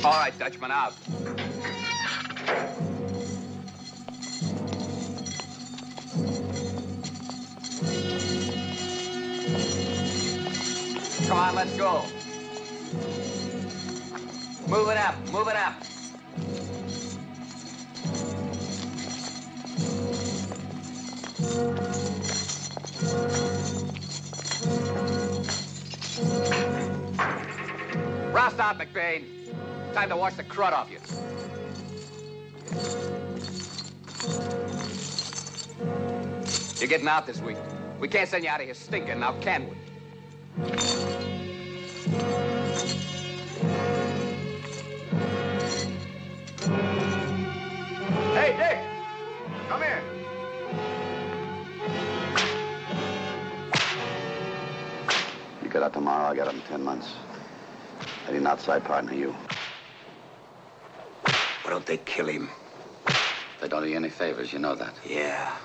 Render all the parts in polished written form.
All right, Dutchman, out. Come on, let's go. Move it up, move it up. Roust out, McBain. Time to wash the crud off you. You're getting out this week. We can't send you out of here stinking, now can we? Hey, Dick! Come here. You get out tomorrow, I'll get out in 10 months. I need an outside partner, you. Why don't they kill him? They don't do you any favors, you know that. Yeah.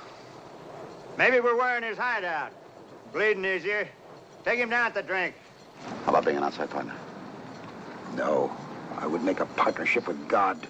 Maybe we're wearing his hideout. Bleeding easier. Take him down to drink. How about being an outside partner? No. I would make a partnership with God.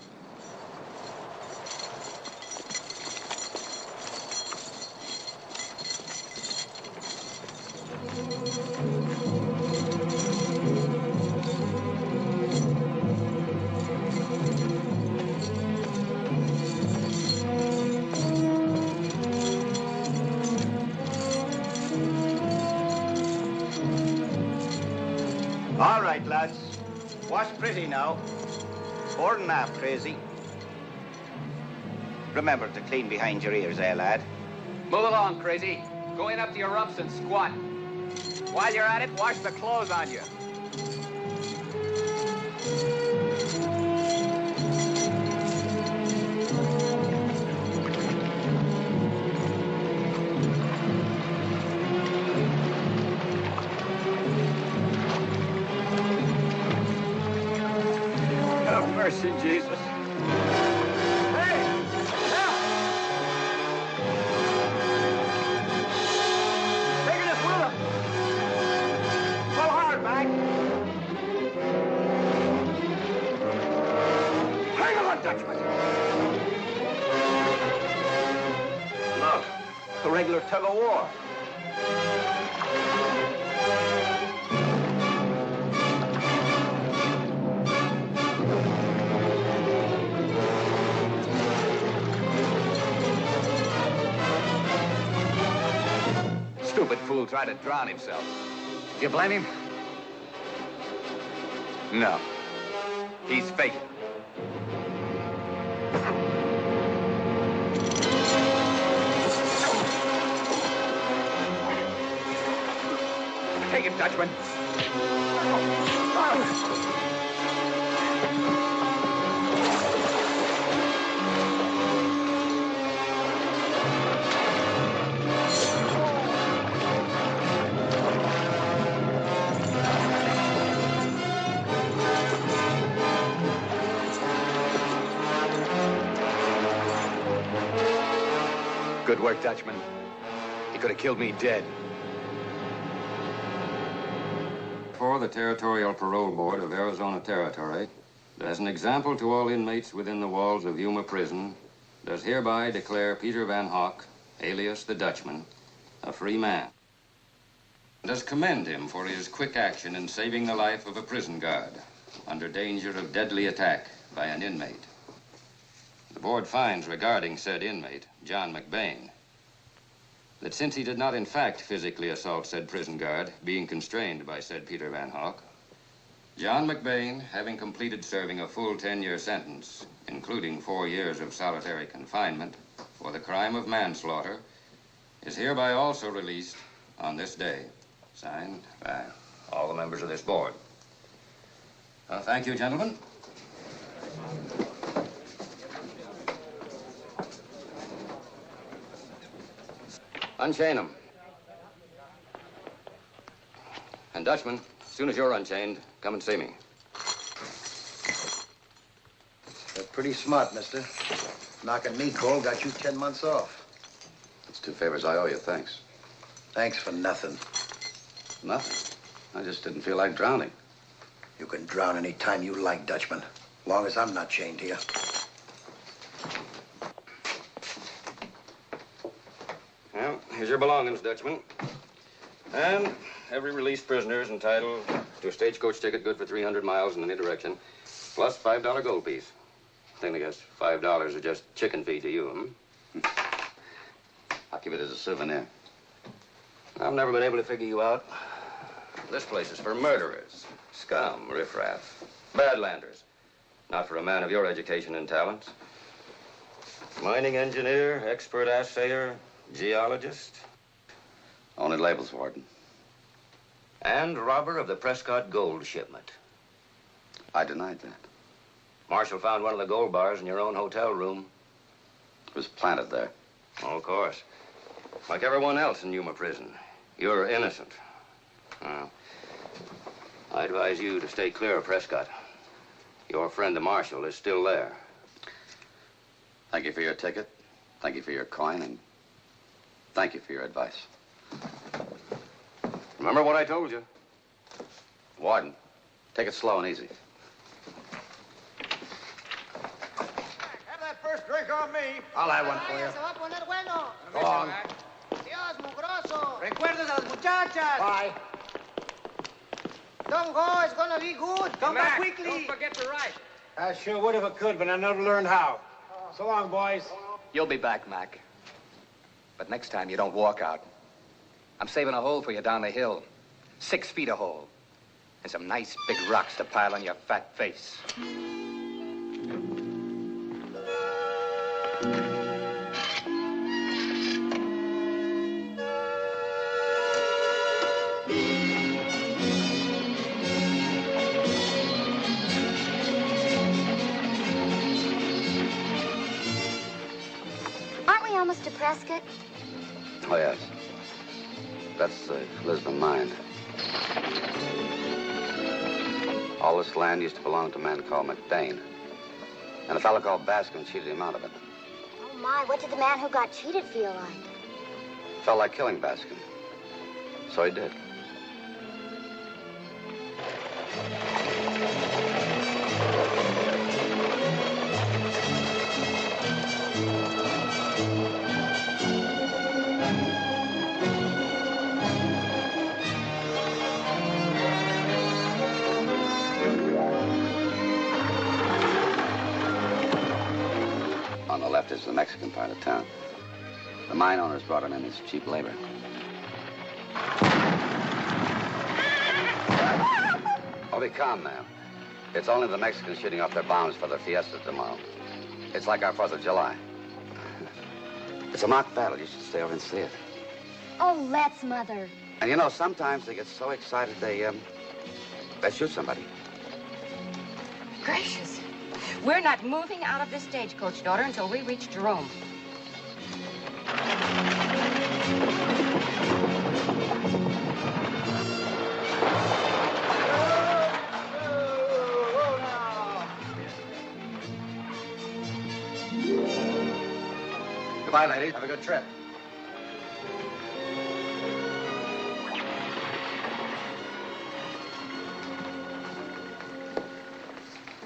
All right, lads. Wash pretty now. Fore and aft, crazy. Remember to clean behind your ears, eh, lad? Move along, crazy. Go in up to your rumps and squat. While you're at it, wash the clothes on you. Have mercy, Jesus. Hey! Help! Taking us with him. Pull hard, Mac. Hang on, Dutchman. Look, a regular tug of war. Stupid fool tried to drown himself. You blame him? No. He's faking. Take him, Dutchman. Good work, Dutchman. He could have killed me dead. For the Territorial Parole Board of Arizona Territory, as an example to all inmates within the walls of Yuma Prison, does hereby declare Peter Van Hock, alias the Dutchman, a free man. Does commend him for his quick action in saving the life of a prison guard under danger of deadly attack by an inmate. The board finds regarding said inmate, John McBain, that since he did not in fact physically assault said prison guard, being constrained by said Peter Van Hock, John McBain, having completed serving a full 10-year sentence, including 4 years of solitary confinement for the crime of manslaughter, is hereby also released on this day. Signed by all the members of this board. Thank you, gentlemen. Unchain him. And Dutchman, as soon as you're unchained, come and see me. That's pretty smart, mister. Knocking me cold got you 10 months off. That's 2 favors I owe you, thanks. Thanks for nothing. Nothing. I just didn't feel like drowning. You can drown any time you like, Dutchman. As long as I'm not chained here. Well, here's your belongings, Dutchman. And every released prisoner is entitled to a stagecoach ticket good for 300 miles in any direction, plus $5 gold piece. I think I guess $5 is just chicken feed to you, I'll keep it as a souvenir. I've never been able to figure you out. This place is for murderers, scum, riffraff, badlanders. Not for a man of your education and talents. Mining engineer, expert assayer, geologist. Only labels, Warden. And robber of the Prescott gold shipment. I denied that. Marshal found one of the gold bars in your own hotel room. It was planted there. Oh, of course. Like everyone else in Yuma prison. You're innocent. Well, I advise you to stay clear of Prescott. Your friend, the Marshal, is still there. Thank you for your ticket. Thank you for your coin, and thank you for your advice. Remember what I told you. Warden, take it slow and easy. Have that first drink on me. I'll have one for you. Se va a poner bueno. Go on. Dios, mugroso. Recuerda a las muchachas. Bye. Don't go, it's gonna be good. Come back Mac, quickly. Don't forget to write. I sure would if I could, but I never learned how. So long, boys. You'll be back, Mac. But next time you don't walk out. I'm saving a hole for you down the hill. 6 feet a hole. And some nice big rocks to pile on your fat face. Aren't we almost to Prescott? Oh, yes. That's the Lisbon mine. All this land used to belong to a man called McDane. And a fellow called Baskin cheated him out of it. Oh, my, what did the man who got cheated feel like? Felt like killing Baskin. So he did. On the left is the Mexican part of town. The mine owners brought him in as cheap labor. Oh, be calm, ma'am. It's only the Mexicans shooting off their bombs for their fiesta tomorrow. It's like our 4th of July. It's a mock battle. You should stay over and see it. Oh, let's, Mother. And you know, sometimes they get so excited they shoot somebody. Gracious. We're not moving out of this stagecoach, daughter, until we reach Jerome. Goodbye, ladies. Have a good trip.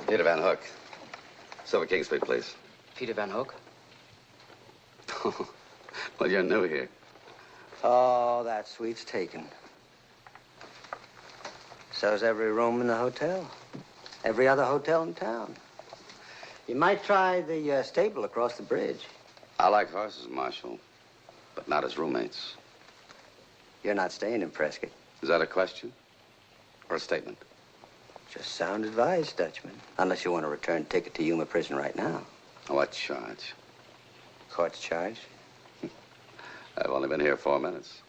Peter Van Hook. Silver King Street, please. Peter Van Hook? Well, you're new here. Oh, that suite's taken. So's every room in the hotel. Every other hotel in town. You might try the stable across the bridge. I like horses, Marshal, but not as roommates. You're not staying in Prescott. Is that a question or a statement? Just sound advice, Dutchman. Unless you want a return ticket to Yuma prison right now. What charge? Court's charge. I've only been here 4 minutes.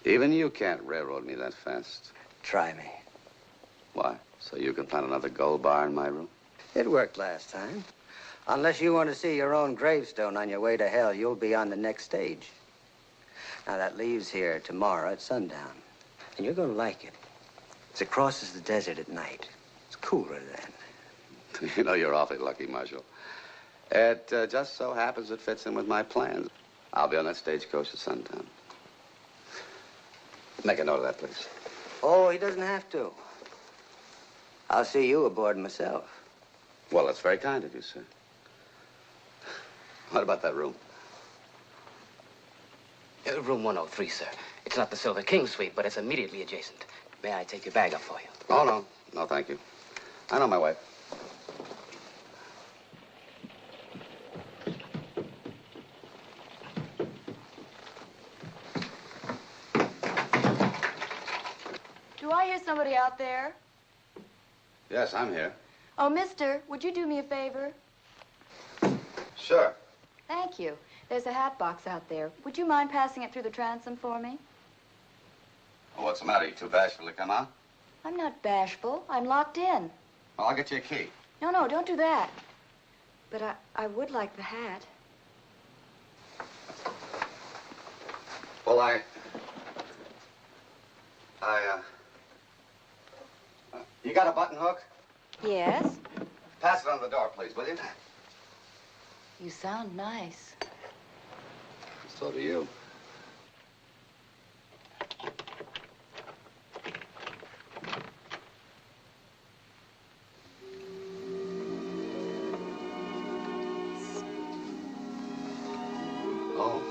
Even you can't railroad me that fast. Try me. Why? So you can plant another gold bar in my room? It worked last time. Unless you want to see your own gravestone on your way to hell, you'll be on the next stage. Now, that leaves here tomorrow at sundown. And you're going to like it. It crosses the desert at night. It's cooler then. You know, you're awfully lucky, Marshal. It just so happens it fits in with my plans. I'll be on that stagecoach at sundown. Make a note of that, please. Oh, he doesn't have to. I'll see you aboard myself. Well, that's very kind of you, sir. What about that room? Room 103, sir. It's not the Silver King suite, but it's immediately adjacent. May I take your bag up for you? Oh, no. No, thank you. I know my way. Do I hear somebody out there? Yes, I'm here. Oh, mister, would you do me a favor? Sure. Thank you. There's a hat box out there. Would you mind passing it through the transom for me? Well, what's the matter? You too bashful to come out? I'm not bashful. I'm locked in. Well, I'll get you a key. No, no, don't do that. But I would like the hat. Well, you got a button hook? Yes? Pass it on the door, please, will you? You sound nice. So do you. Oh.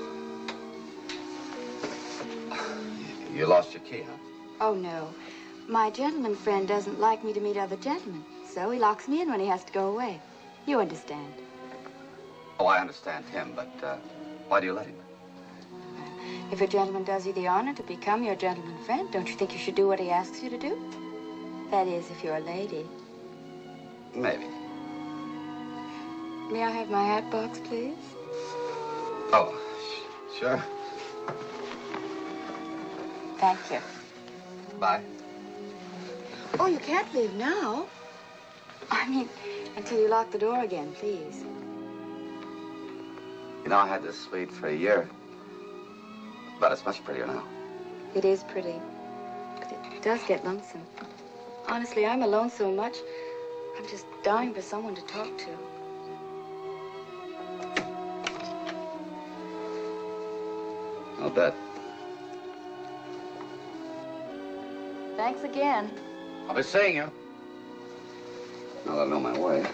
You lost your key, huh? Oh, no. My gentleman friend doesn't like me to meet other gentlemen, so he locks me in when he has to go away. You understand? Oh, I understand him, but why do you let him? If a gentleman does you the honor to become your gentleman friend, don't you think you should do what he asks you to do? That is, if you're a lady. Maybe. May I have my hat box, please? Oh, sure. Thank you. Bye. Oh, you can't leave now. I mean, until you lock the door again, please. You know, I had this suite for a year. But it's much prettier now. It is pretty, but it does get lonesome. Honestly, I'm alone so much, I'm just dying for someone to talk to. I'll bet. Thanks again. I'll be seeing you. Now that I know my way.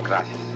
Gracias.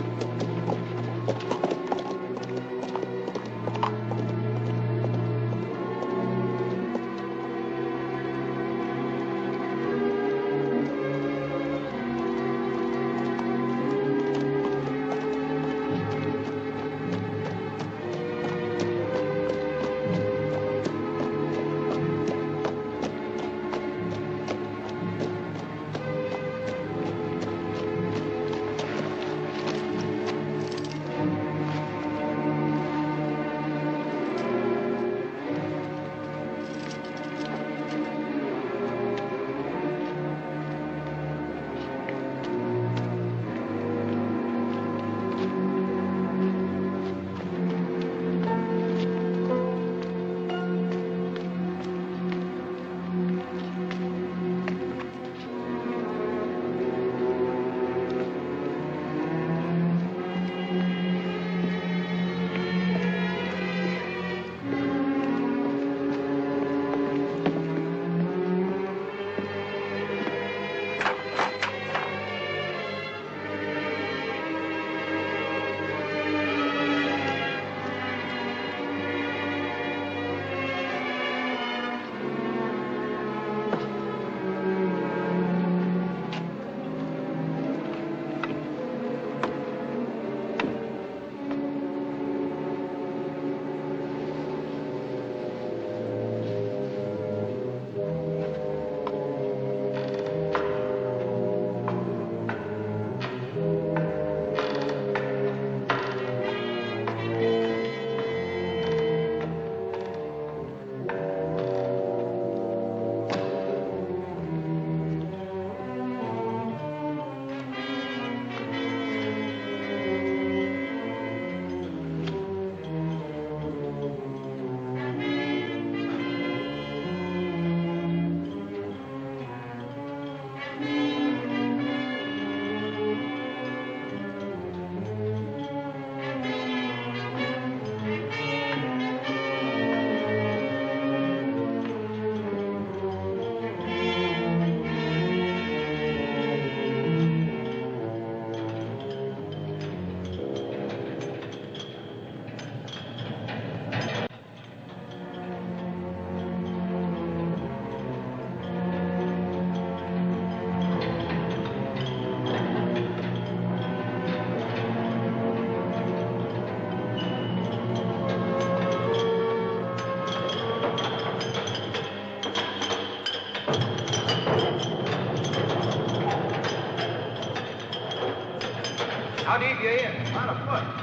How deep you in? About a foot.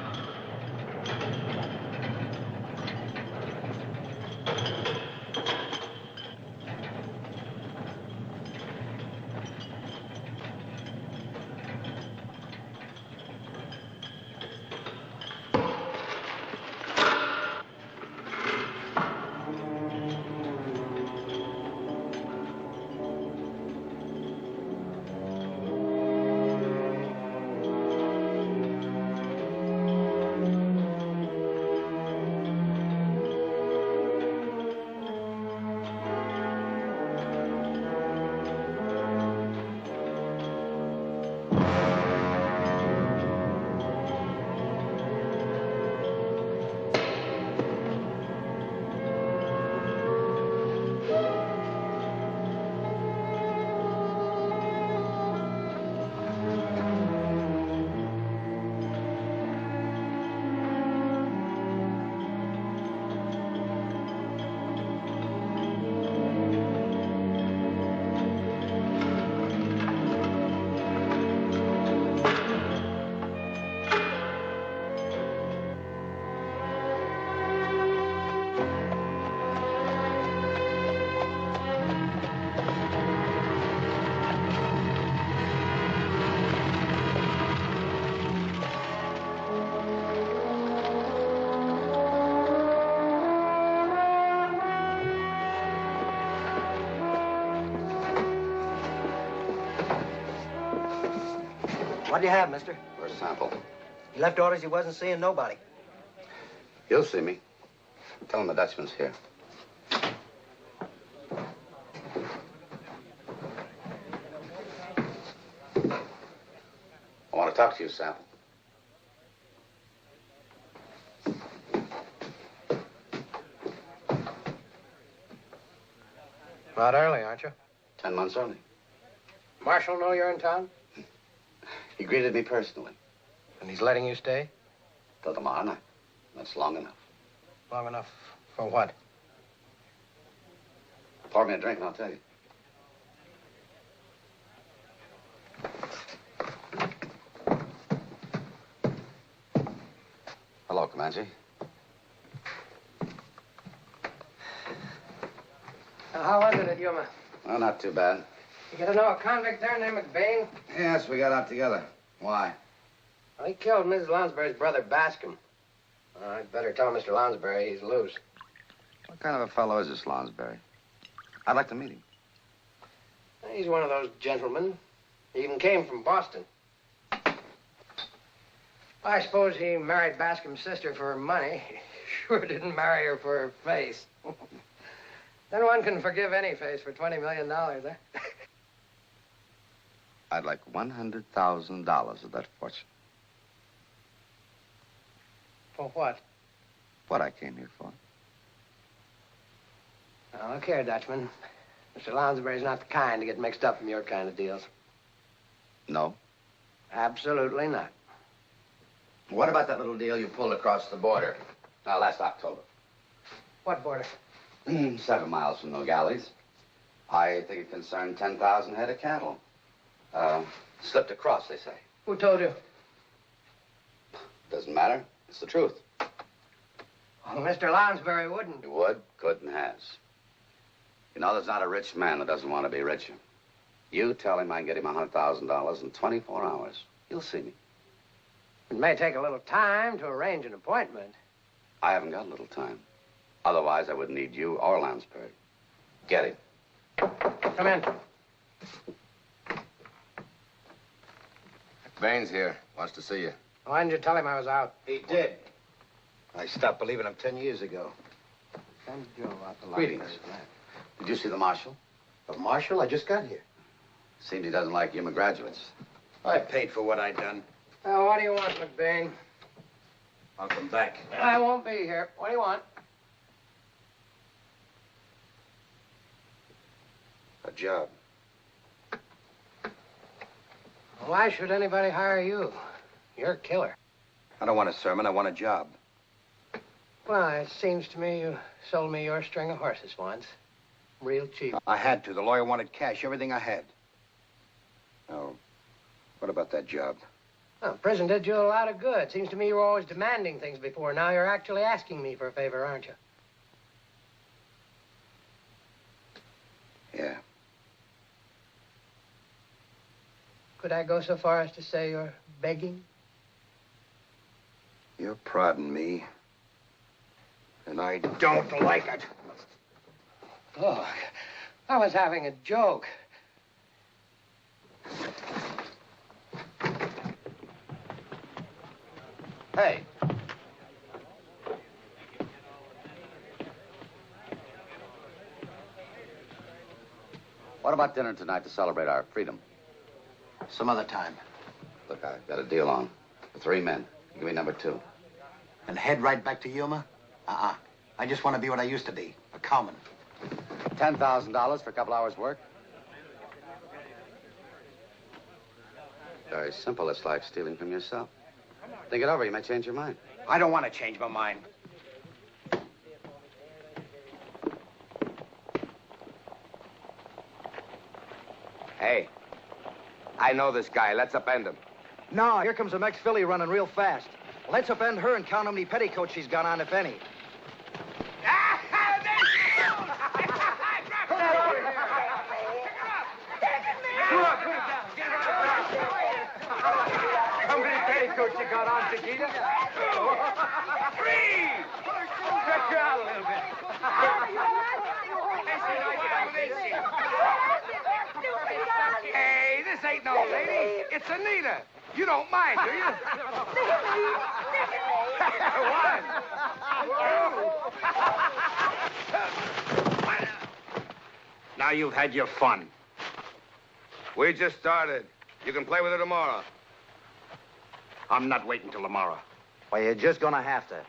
What do you have, mister? First sample. He left orders he wasn't seeing nobody. You'll see me. Tell him the Dutchman's here. I want to talk to you, Sample. Not early, aren't you? 10 months early. Marshal know you're in town? He greeted me personally. And he's letting you stay? Till tomorrow night. That's long enough. Long enough for what? Pour me a drink and I'll tell you. Hello, Comanche. How was it at Yuma? Well, not too bad. You get to know a convict there named McBain? Yes, we got out together. Why? Well, he killed Mrs. Lounsbury's brother, Bascom. I'd better tell Mr. Lounsbury he's loose. What kind of a fellow is this Lounsbury? I'd like to meet him. He's one of those gentlemen. He even came from Boston. I suppose he married Bascom's sister for her money. He sure didn't marry her for her face. Then one can forgive any face for $20 million, eh? I'd like $100,000 of that fortune. For what? What I came here for. Now, look here, Dutchman. Mr. Lounsbury's not the kind to get mixed up in your kind of deals. No? Absolutely not. What about that little deal you pulled across the border? Last October. What border? 7 miles from Nogales. I think it concerned 10,000 head of cattle. Slipped across, they say. Who told you? Doesn't matter. It's the truth. Well, Mr. Lounsbury wouldn't. He would, could, and has. You know, there's not a rich man that doesn't want to be richer. You tell him I can get him $100,000 in 24 hours. You'll see me. It may take a little time to arrange an appointment. I haven't got a little time. Otherwise, I wouldn't need you or Lounsbury. Get him. Come in. Baines here. Wants to see you. Why didn't you tell him I was out? He did. I stopped believing him 10 years ago. Send Joe out the Greetings. Did you see the marshal? The marshal? I just got here. Seems he doesn't like Yuma graduates. I paid for what I done. Well, what do you want, McBain? I'll come back. I won't be here. What do you want? A job. Why should anybody hire you? You're a killer. I don't want a sermon. I want a job. Well, it seems to me you sold me your string of horses once. Real cheap. I had to. The lawyer wanted cash, everything I had. Now, what about that job? Well, prison did you a lot of good. Seems to me you were always demanding things before. Now you're actually asking me for a favor, aren't you? Yeah. Could I go so far as to say you're begging? You're prodding me. And I don't like it. Look, I was having a joke. Hey. What about dinner tonight to celebrate our freedom? Some other time. Look, I've got a deal on. For 3 men. Give me number 2. And head right back to Yuma? I just want to be what I used to be, a cowman. $10,000 for a couple hours' work? Very simple. It's like stealing from yourself. Think it over. You may change your mind. I don't want to change my mind. Hey, I know this guy. Let's upend him. No, here comes the next filly running real fast. Let's upend her and count how many petticoats she's got on, if any. How many petticoats you got on, Chiquita? 3! Stretch her out a little bit. Hey, this ain't no lady. It's Anita. You don't mind, do you? One. Now you've had your fun. We just started. You can play with her tomorrow. I'm not waiting till tomorrow. Well, you're just gonna have to.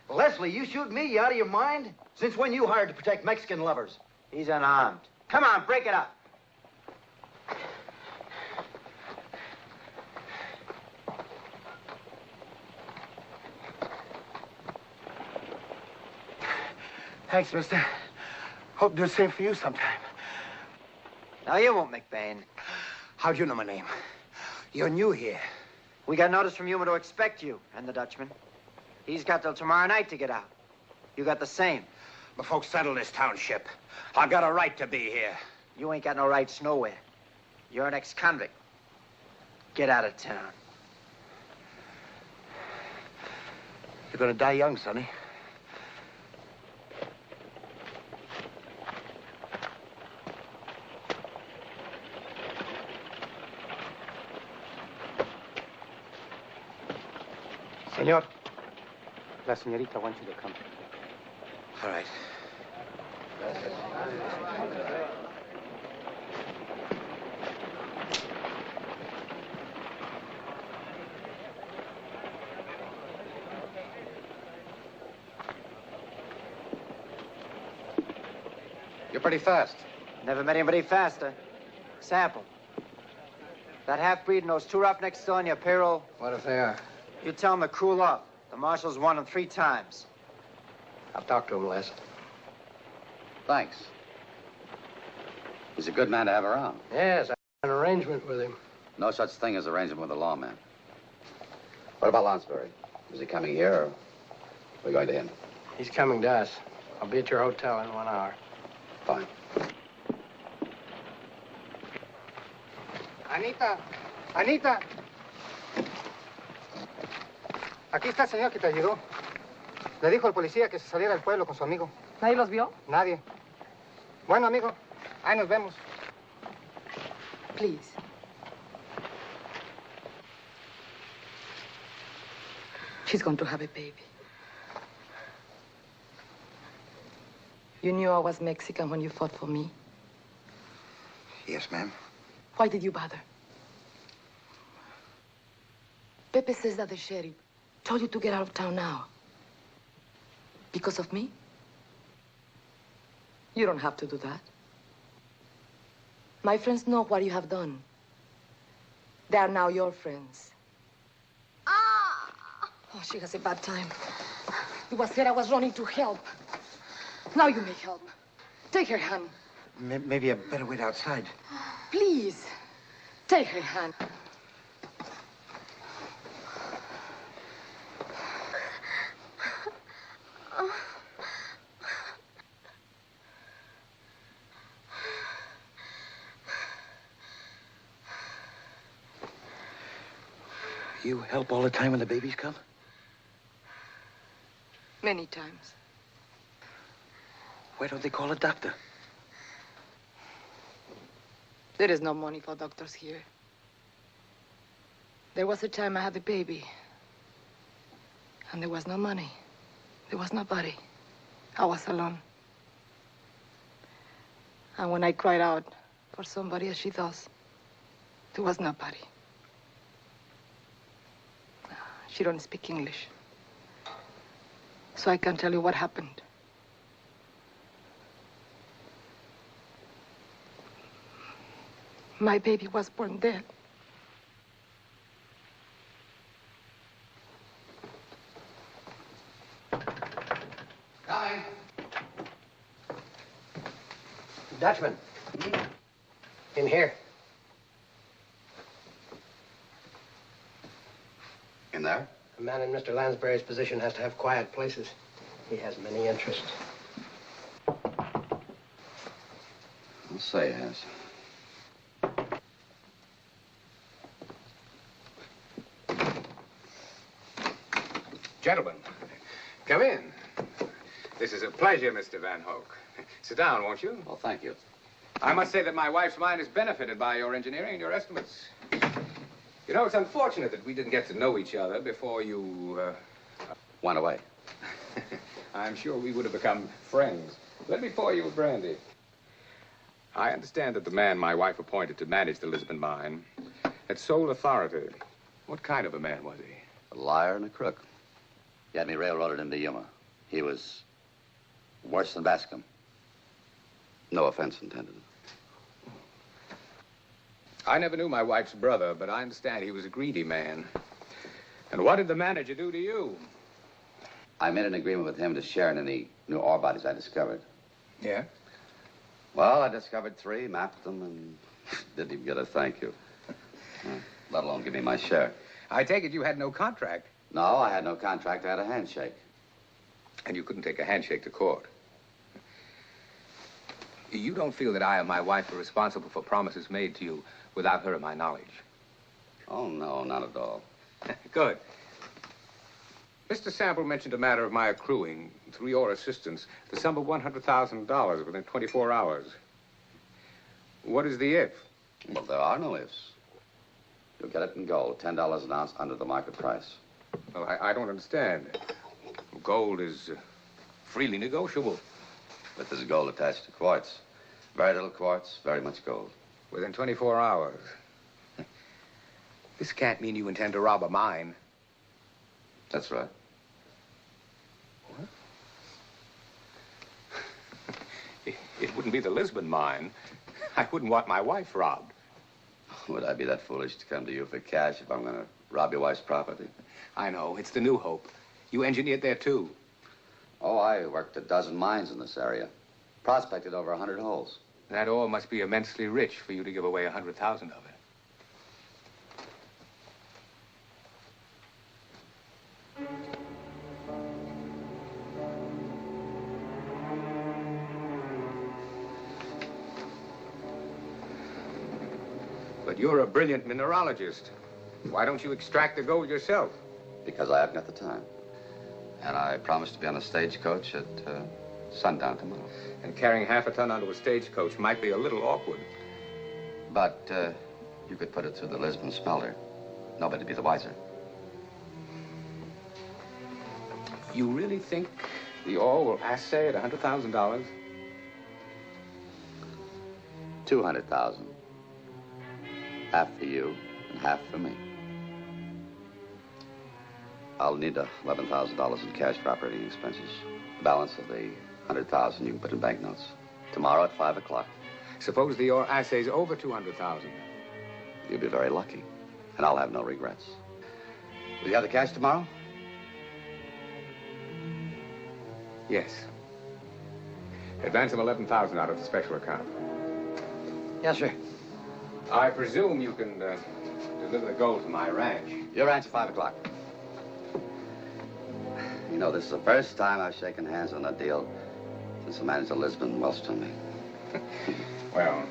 Leslie, you shoot me? You out of your mind? Since when you hired to protect Mexican lovers? He's unarmed. Come on, break it up. Thanks, mister. Hope to do the same for you sometime. Now, you won't, McBain. How'd you know my name? You're new here. We got notice from Yuma to expect you and the Dutchman. He's got till tomorrow night to get out. You got the same. My folks settled this township. I got a right to be here. You ain't got no rights nowhere. You're an ex-convict. Get out of town. You're gonna die young, Sonny. Senor, la señorita wants you to come. All right. You're pretty fast. Never met anybody faster. Sample. That half-breed and those 2 roughnecks still on your payroll? What if they are? You tell them to cool off. The marshal's won them 3 times. I'll talk to him, Les. Thanks. He's a good man to have around. Yes, I had an arrangement with him. No such thing as arrangement with a lawman. What about Lonsbury? Is he coming here, or are we going to him? He's coming to us. I'll be at your hotel in 1 hour. Fine. Anita, Anita. Aquí está el señor que te ayudó. Le dijo al policía que se saliera del pueblo con su amigo. ¿Nadie los vio? Nadie. Bueno, amigo, ahí nos vemos. Please. She's going to have a baby. You knew I was Mexican when you fought for me. Yes, ma'am. Why did you bother? Pepe says that the sheriff told you to get out of town now. Because of me? You don't have to do that. My friends know what you have done. They are now your friends. Oh, she has a bad time. It was here I was running to help. Now you may help. Take her hand. Maybe I better wait outside. Please, take her hand. You help all the time when the babies come? Many times. Why don't they call a doctor? There is no money for doctors here. There was a time I had a baby. And there was no money. There was nobody. I was alone. And when I cried out for somebody as she does, there was nobody. She don't speak English. So I can't tell you what happened. My baby was born dead. Coming. Dutchman. In here. In there? A man in Mr. Lansbury's position has to have quiet places. He has many interests. I'll say he has. Gentlemen, come in. This is a pleasure, Mr. Van Hoek. Sit down, won't you? Well, thank you. I must say that my wife's mind has benefited by your engineering and your estimates. You know, it's unfortunate that we didn't get to know each other before you, Went away. I'm sure we would have become friends. Let me pour you a brandy. I understand that the man my wife appointed to manage the Lisbon mine had sole authority. What kind of a man was he? A liar and a crook. He had me railroaded into Yuma. He was worse than Bascom. No offense intended. I never knew my wife's brother, but I understand he was a greedy man. And what did the manager do to you? I made an agreement with him to share in any new ore bodies I discovered. Yeah? Well, I discovered 3, mapped them, and didn't even get a thank you. Let alone give me my share. I take it you had no contract. No, I had no contract. I had a handshake. And you couldn't take a handshake to court. You don't feel that I and my wife are responsible for promises made to you without her and my knowledge? Oh, no, not at all. Good. Mr. Sample mentioned a matter of my accruing, through your assistance, the sum of $100,000 within 24 hours. What is the if? Well, there are no ifs. You'll get it in gold, $10 an ounce under the market price. Well, I don't understand. Gold is freely negotiable. But there's gold attached to quartz. Very little quartz, very much gold. Within 24 hours. This can't mean you intend to rob a mine. That's right. What? It wouldn't be the Lisbon mine. I wouldn't want my wife robbed. Would I be that foolish to come to you for cash if I'm going to rob your wife's property? I know. It's the New Hope. You engineered there, too. Oh, I worked a dozen mines in this area. Prospected over 100 holes. That ore must be immensely rich for you to give away 100,000 of it. But you're a brilliant mineralogist. Why don't you extract the gold yourself? Because I haven't got the time. And I promised to be on a stagecoach at sundown tomorrow. And carrying half a ton onto a stagecoach might be a little awkward. But you could put it through the Lisbon smelter. Nobody'd be the wiser. You really think the ore will assay at $100,000? 200,000. Half for you and half for me. I'll need $11,000 in cash for operating expenses. The balance of the 100,000 you can put in banknotes. Tomorrow at 5 o'clock. Suppose the ore assays over 200,000. You'll be very lucky, and I'll have no regrets. Will you have the cash tomorrow? Yes. Advance of 11,000 out of the special account. Yes, sir. I presume you can deliver the gold to my ranch. Your ranch at 5 o'clock. You know, this is the first time I've shaken hands on a deal since the manager Lisbon welched me. Well,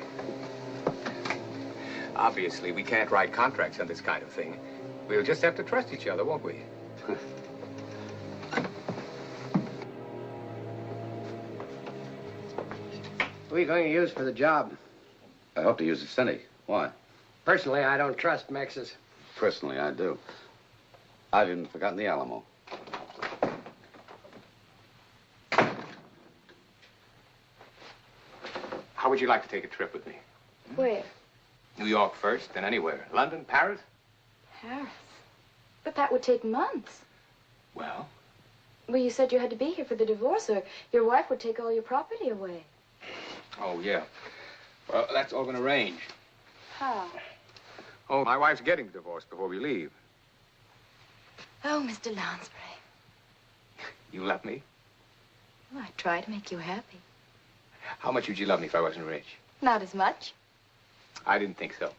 obviously, we can't write contracts on this kind of thing. We'll just have to trust each other, won't we? Who are you going to use for the job? I hope to use Cindy. Why? Personally, I don't trust Mexes. Personally, I do. I've even forgotten the Alamo. How would you like to take a trip with me? Where? New York first, then anywhere. London, Paris? Paris. But that would take months. Well? Well, you said you had to be here for the divorce, or your wife would take all your property away. Oh, yeah. Well, that's all been arranged. How? Oh, my wife's getting the divorce before we leave. Oh, Mr. Lounsbury. You love me? Well, I try to make you happy. How much would you love me if I wasn't rich? Not as much. I didn't think so.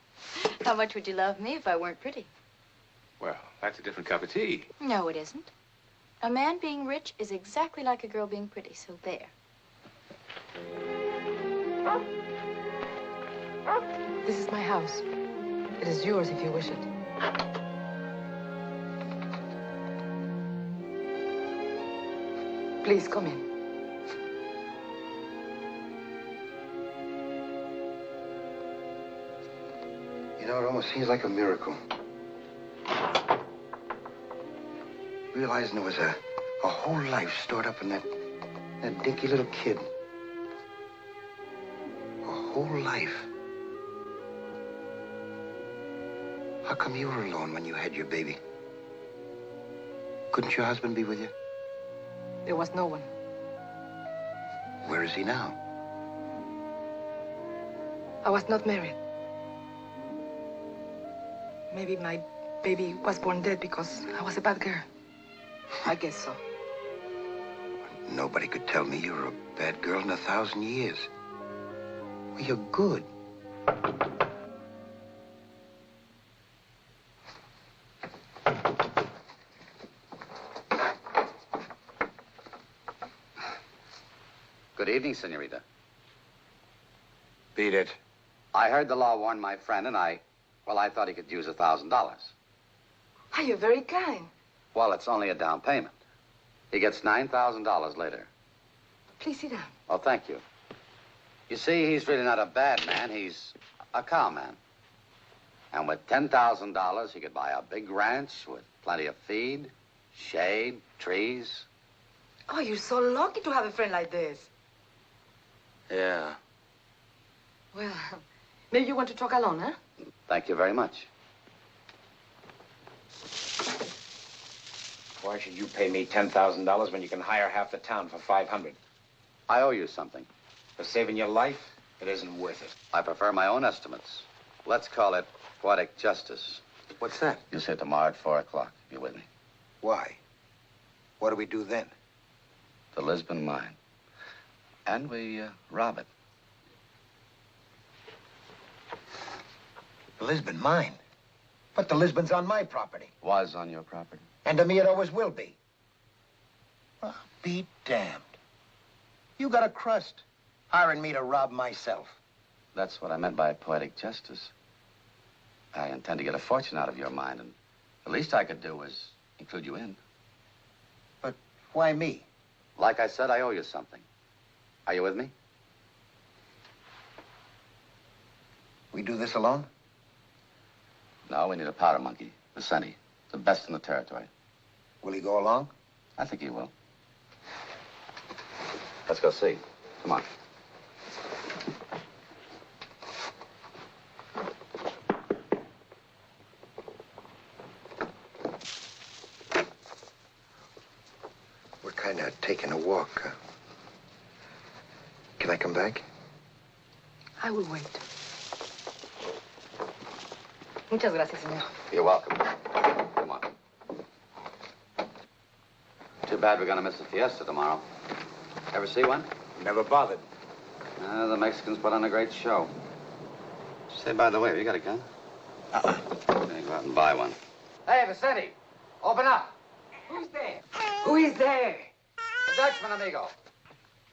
How much would you love me if I weren't pretty? Well, that's a different cup of tea. No, it isn't. A man being rich is exactly like a girl being pretty, so there. This is my house. It is yours if you wish it. Please come in. You know, it almost seems like a miracle. Realizing there was a whole life stored up in that dinky little kid. A whole life. How come you were alone when you had your baby? Couldn't your husband be with you? There was no one. Where is he now? I was not married. Maybe my baby was born dead because I was a bad girl. I guess so. Nobody could tell me you were a bad girl in 1,000 years. Well, you're good. Good evening, senorita. Beat it. I heard the law warned my friend, and I thought he could use $1,000. Oh, you're very kind. Well, it's only a down payment. He gets $9,000 later. Please sit down. Oh, thank you. You see, he's really not a bad man. He's a cowman. And with $10,000, he could buy a big ranch with plenty of feed, shade, trees. Oh, you're so lucky to have a friend like this. Yeah. Well, maybe you want to talk alone, huh? Thank you very much. Why should you pay me $10,000 when you can hire half the town for $500? I owe you something. For saving your life, it isn't worth it. I prefer my own estimates. Let's call it poetic justice. What's that? You'll see it tomorrow at 4 o'clock. You with me? Why? What do we do then? The Lisbon mine. And we rob it. The Lisbon mine? But the Lisbon's on my property. Was on your property. And to me, it always will be. Well, be damned. You got a crust, hiring me to rob myself. That's what I meant by poetic justice. I intend to get a fortune out of your mine, and the least I could do is include you in. But why me? Like I said, I owe you something. Are you with me? We do this alone? No, we need a powder monkey, Vicente, the best in the territory. Will he go along? I think he will. Let's go see. Come on. We're kind of taking a walk. Can I come back? I will wait. Muchas gracias, señor. You're welcome. Come on. Too bad we're going to miss the fiesta tomorrow. Ever see one? Never bothered. The Mexicans put on a great show. Say, by the way, have you got a gun? Yeah, go out and buy one. Hey, Vicente, open up. Who's there? Who is there? The Dutchman, amigo.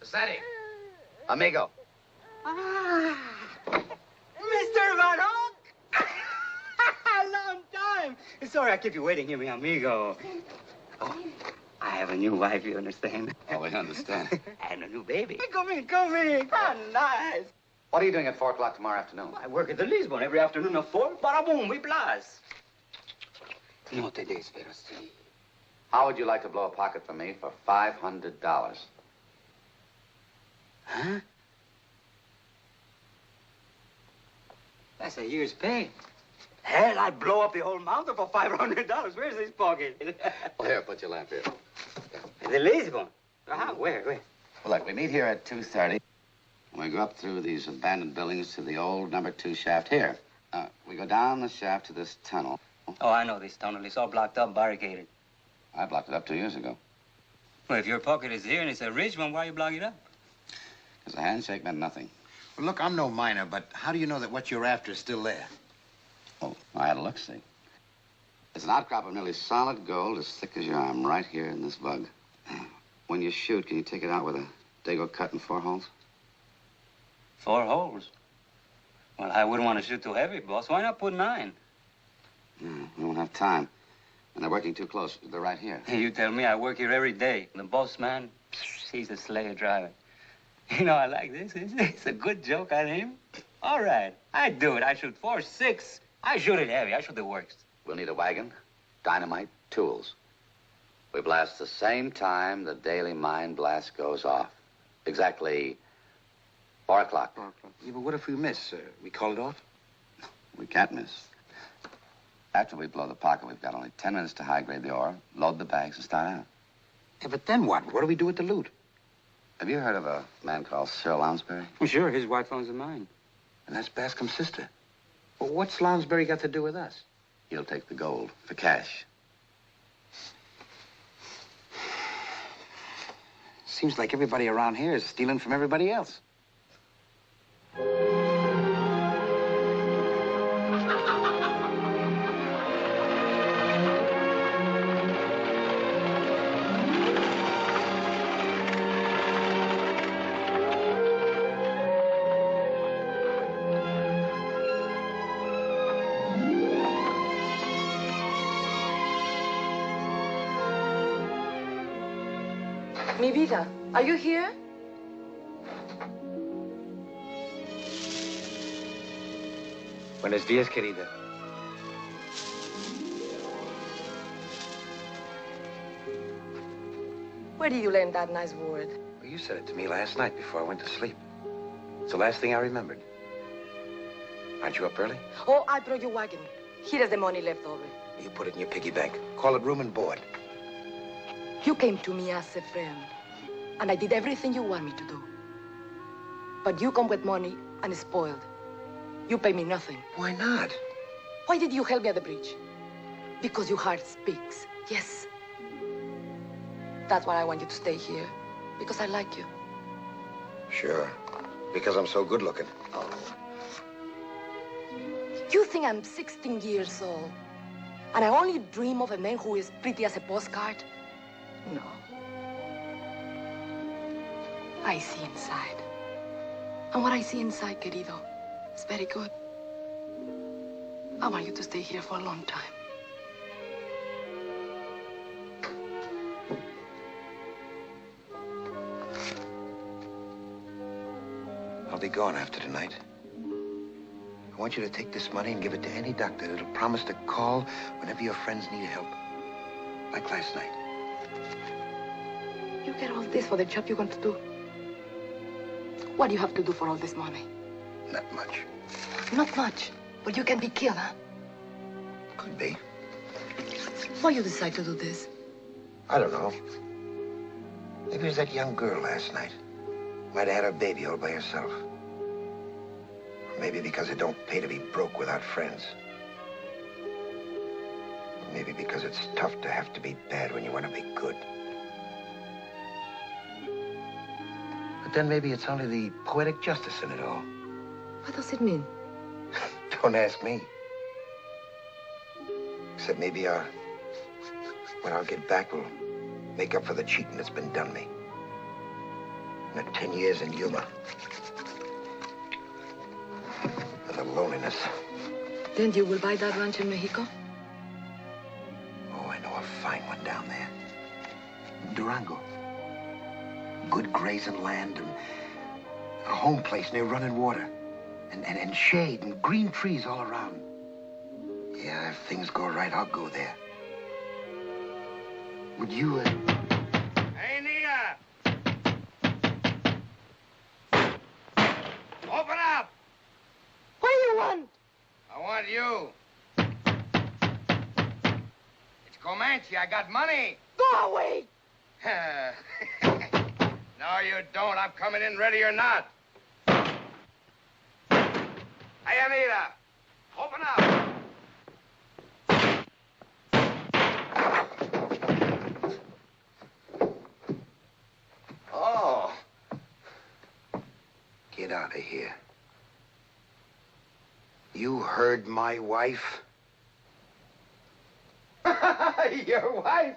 Vicente. Amigo. Ah, Mr. Van Hook! Long time. Sorry I keep you waiting here, mi amigo. Oh, I have a new wife, you understand? Oh, we understand. And a new baby. Come in, come in. How nice. What are you doing at 4 o'clock tomorrow afternoon? I work at the Lisbon every afternoon at 4. Para boom, we blast. No te des, pero sí. How would you like to blow a pocket for me for $500? Huh? That's a year's pay. Hell, I'd blow up the whole mountain for $500. Where's this pocket? Well, here, put your lamp here. The Lisbon. Where? Well, look, we meet here at 2:30. And we go up through these abandoned buildings to the old number 2 shaft here. We go down the shaft to this tunnel. Oh, I know this tunnel. It's all blocked up, barricaded. I blocked it up 2 years ago. Well, if your pocket is here and it's a rich one, why you block it up? Because the handshake meant nothing. Well, look, I'm no miner, but how do you know that what you're after is still there? Oh, I had a look-see. It's an outcrop of nearly solid gold as thick as your arm right here in this bug. When you shoot, can you take it out with a dago cut in 4 holes? 4 holes? Well, I wouldn't want to shoot too heavy, boss. Why not put 9? We won't have time. And they're working too close. They're right here. You tell me, I work here every day. The boss man, he's a slayer driver. You know, I like this. It's a good joke on him. All right, I do it. I shoot 4, 6. I shoot it heavy. I shoot the worst. We'll need a wagon, dynamite, tools. We blast the same time the daily mine blast goes off. Exactly 4 o'clock. 4 o'clock. Yeah, but what if we miss? We call it off? We can't miss. After we blow the pocket, we've got only 10 minutes to high-grade the ore, load the bags, and start out. Yeah, but then what? What do we do with the loot? Have you heard of a man called Sir Lounsbury? Well, sure, his wife owns the mine. And that's Bascom's sister. Well, what's Lounsbury got to do with us? He'll take the gold for cash. Seems like everybody around here is stealing from everybody else. Mi vida, are you here? Buenos días, querida. Where did you learn that nice word? Well, you said it to me last night before I went to sleep. It's the last thing I remembered. Aren't you up early? Oh, I brought your wagon. Here is the money left over. You put it in your piggy bank. Call it room and board. You came to me as a friend, and I did everything you want me to do. But you come with money and it's spoiled. You pay me nothing. Why not? Why did you help me at the bridge? Because your heart speaks. Yes. That's why I want you to stay here. Because I like you. Sure. Because I'm so good looking. Oh. You think I'm 16 years old, and I only dream of a man who is pretty as a postcard? No. I see inside. And what I see inside, querido, is very good. I want you to stay here for a long time. I'll be gone after tonight. I want you to take this money and give it to any doctor that'll promise to call whenever your friends need help. Like last night. You get all this for the job you're going to do. What do you have to do for all this money? Not much. Not much. But you can be killed, huh? Could be. Why you decide to do this? I don't know. Maybe it was that young girl last night. Might have had her baby all by herself. Or maybe because it don't pay to be broke without friends. Or maybe because it's tough to have to be bad when you want to be good. But then maybe it's only the poetic justice in it all. What does it mean? Don't ask me. Except maybe when I'll get back, will make up for the cheating that's been done me. And the 10 years in Yuma. And the loneliness. Then you will buy that ranch in Mexico? Oh, I know a fine one down there. Durango. Good grazing land and a home place near running water. And shade and green trees all around. Yeah, if things go right, I'll go there. Would you, Hey, Nita! Open up! What do you want? I want you. It's Comanche. I got money. Go away! No, you don't. I'm coming in ready or not. Hey, Anita! Open up! Oh. Get out of here. You heard my wife? Your wife?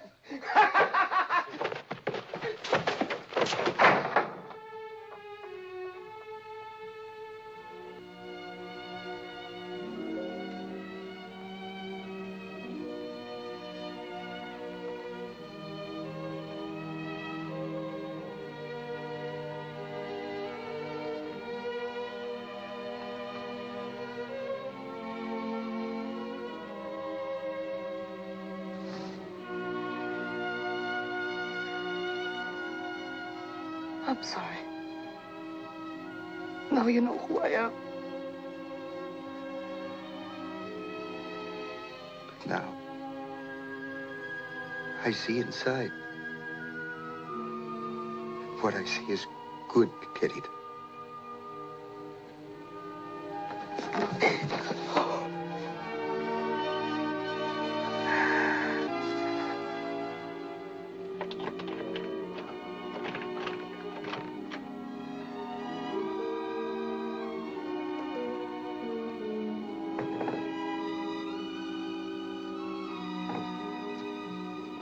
I'm sorry. Now you know who I am. But now, I see inside. What I see is good, Kitty.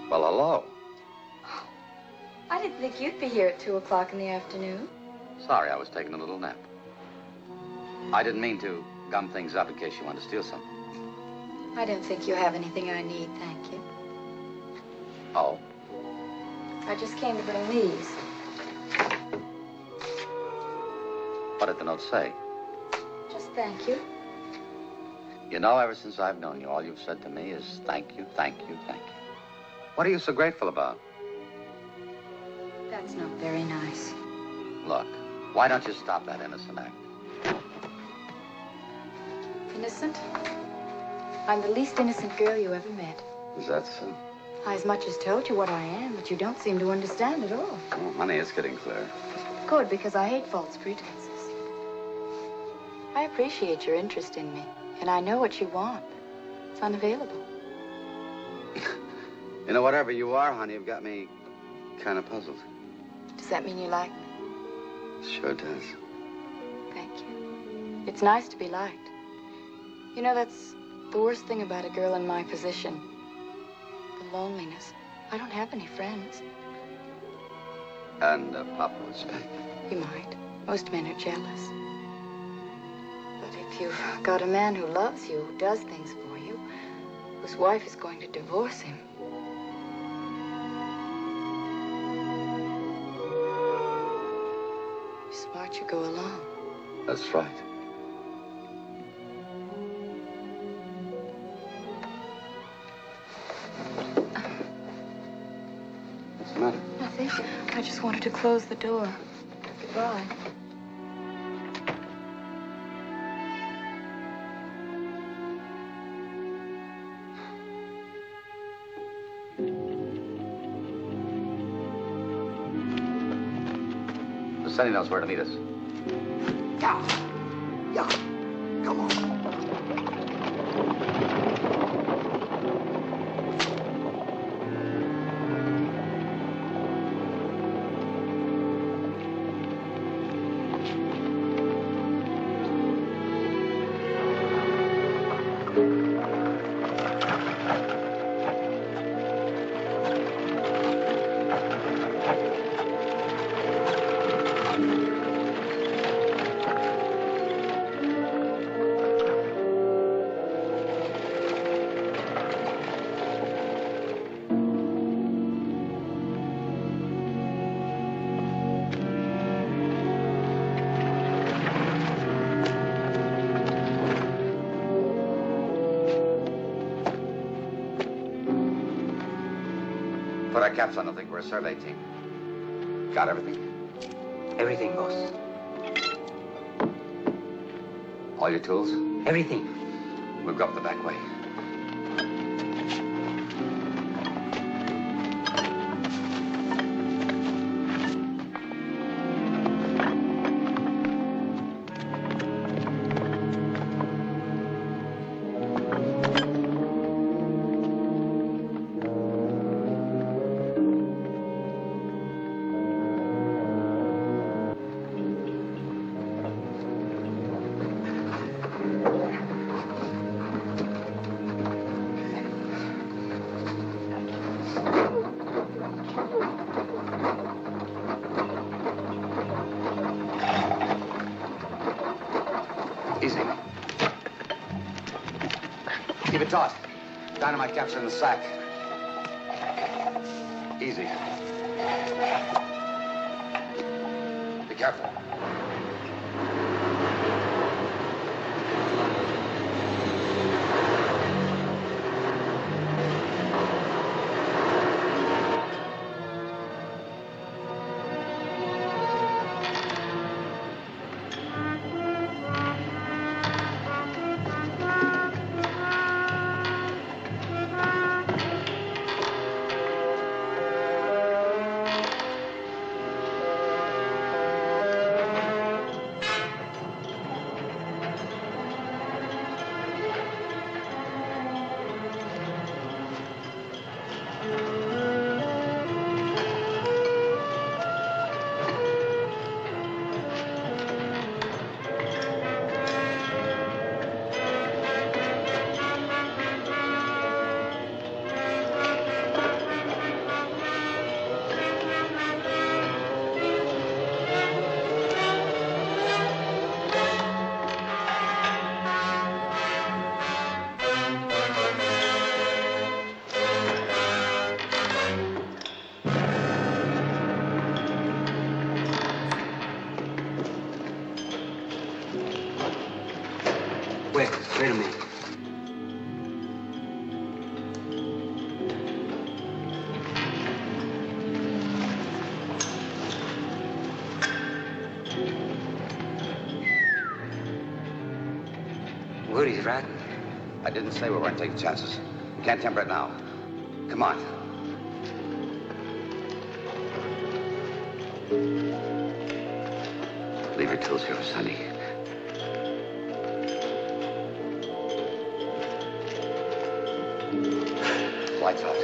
Well, hello. I didn't think you'd be here at 2 o'clock in the afternoon. Sorry, I was taking a little nap. I didn't mean to gum things up in case you wanted to steal something. I don't think you have anything I need, thank you. Oh? I just came to bring these. What did the note say? Just thank you. You know, ever since I've known you, all you've said to me is thank you, thank you, thank you. What are you so grateful about? That's not very nice. Look, why don't you stop that innocent act? Innocent? I'm the least innocent girl you ever met. Is that so? I as much as told you what I am, but you don't seem to understand at all. Oh, honey, it's getting clear. Good, because I hate false pretenses. I appreciate your interest in me, and I know what you want. It's unavailable. You know, whatever you are, honey, you've got me kind of puzzled. Does that mean you like me? Sure does. Thank you. It's nice to be liked. You know, that's the worst thing about a girl in my position. The loneliness. I don't have any friends. And Papa would spank. You might. Most men are jealous. But if If you've got a man who loves you, who does things for you, whose wife is going to divorce him, you're smart you go along. That's right. What's the matter? Nothing. I just wanted to close the door. Goodbye. Sonny knows where to meet us. Yeah. Yeah. Come on. Put our caps on. I think we're a survey team. Got everything? Everything, boss. All your tools? Everything. We'll go up the back way. Easy. Keep it taut. Dynamite caps are in the sack. Easy. Be careful. Wait a minute. Woody's right. I didn't say we weren't taking chances. Can't temper it now. Come on. Leave your tools here, Sonny. Lights out.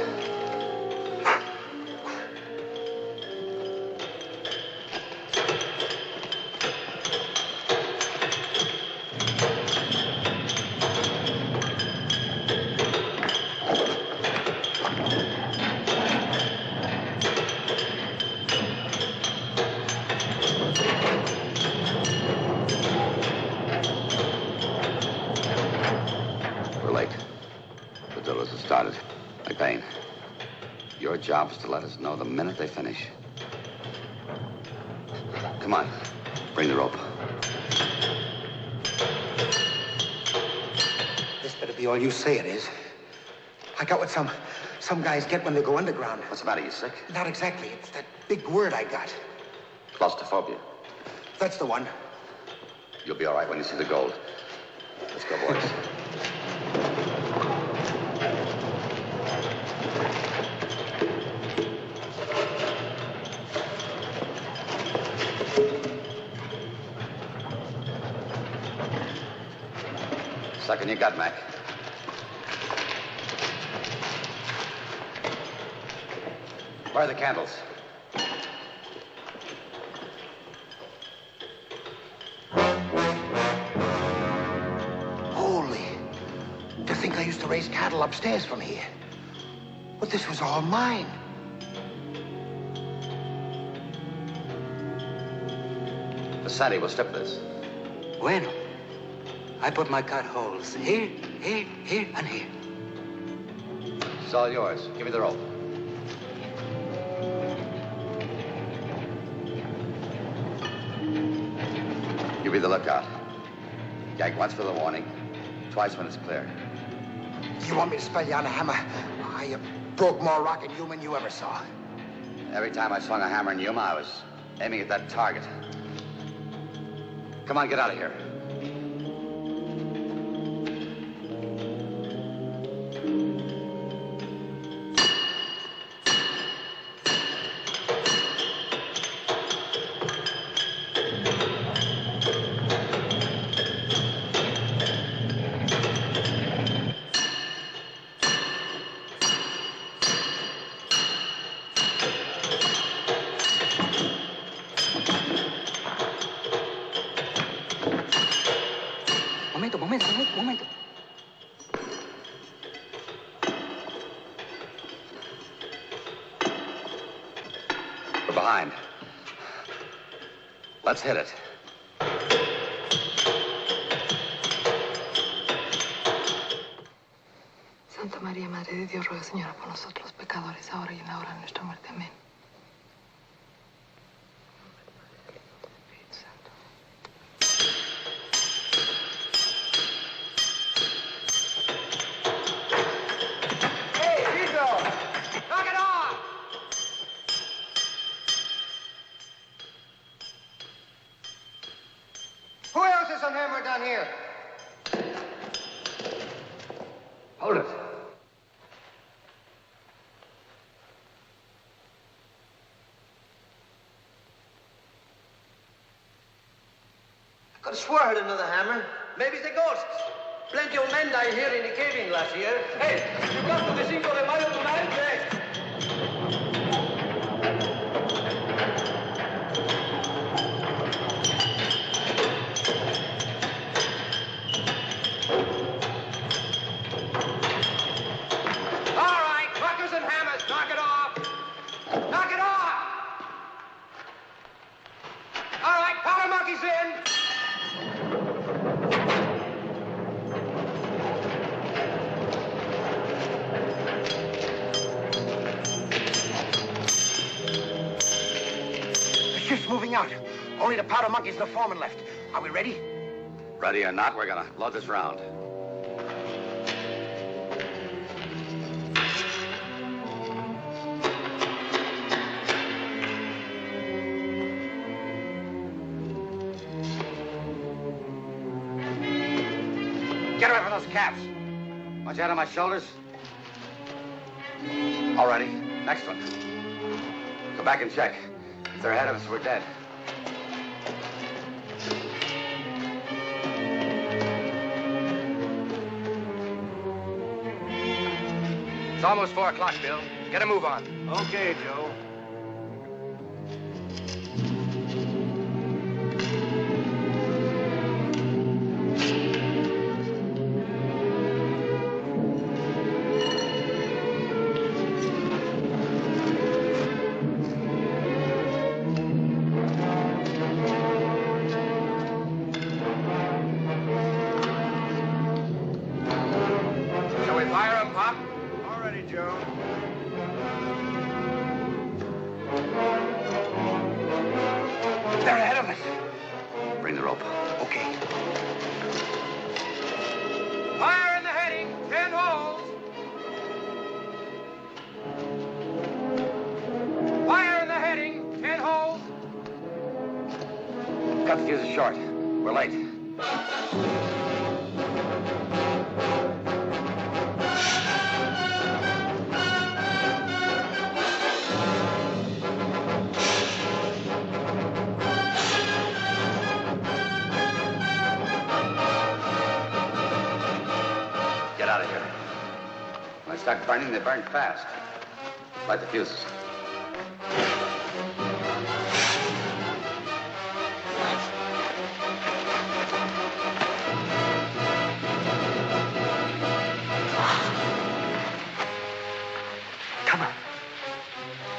started. McBain, your job is to let us know the minute they finish. Come on, bring the rope. This better be all you say it is. I got what some guys get when they go underground. What's the matter, you sick? Not exactly. It's that big word I got. Claustrophobia. That's the one. You'll be all right when you see the gold. Let's go, boys. Second you got, Mac. Where are the candles? Holy. To think I used to raise cattle upstairs from here. But this was all mine. Sandy will strip this. Bueno. I put my cut holes here, here, here, and here. It's all yours. Give me the rope. You be the lookout. Gag once for the warning, twice when it's clear. You want me to spell you on a hammer? I broke more rock in Yuma than you ever saw. Every time I swung a hammer in Yuma, I was aiming at that target. Come on, get out of here. Momento. We're behind. Let's hit it. Santa María, Madre de Dios, ruega, Señora, por nosotros los pecadores, ahora y en la hora de nuestra muerte. Amén. Hold it. I could have swore I heard another hammer. Maybe the ghosts. Plenty of men died here in the caving last year. Hey, you got to the Cinco de Mayo tonight? Yes. Moving out. Only the powder monkeys and the foreman left. Are we ready? Ready or not, we're gonna load this round. Get away from those caps. Watch out on my shoulders. All righty. Next one. Go back and check. If they're ahead of us, we're dead. It's almost 4 o'clock, Bill. Get a move on. Okay, Joe. Shall we fire him, Pop? Joe. They're ahead of us. Bring the rope. Okay. Fire in the heading, 10 holes. Fire in the heading, 10 holes. Cut the fuses short. We're late. Get out of here. When they start burning, they burn fast. Light the fuses.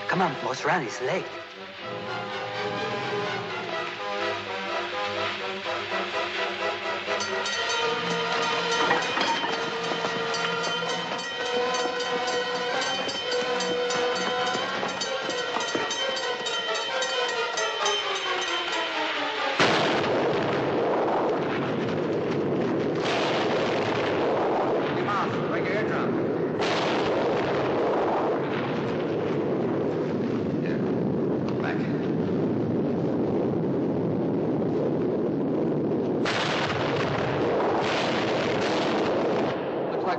Come on, Boss Ronnie's late.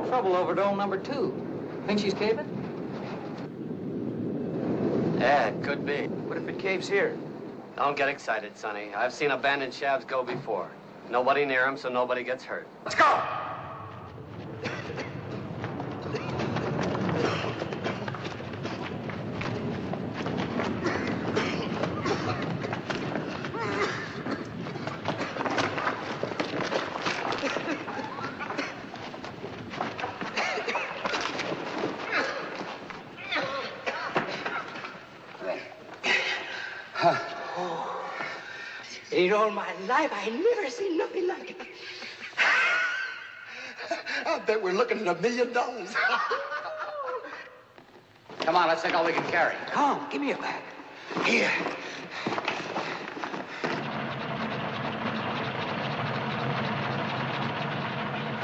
Trouble over dome number 2. Think she's caving? Yeah, it could be. What if it caves here? Don't get excited, Sonny. I've seen abandoned shafts go before. Nobody near them, so nobody gets hurt. Let's go! In all my life, I never seen nothing like it. I bet we're looking at $1 million. Come on, let's take all we can carry. Come on, give me a bag. Here.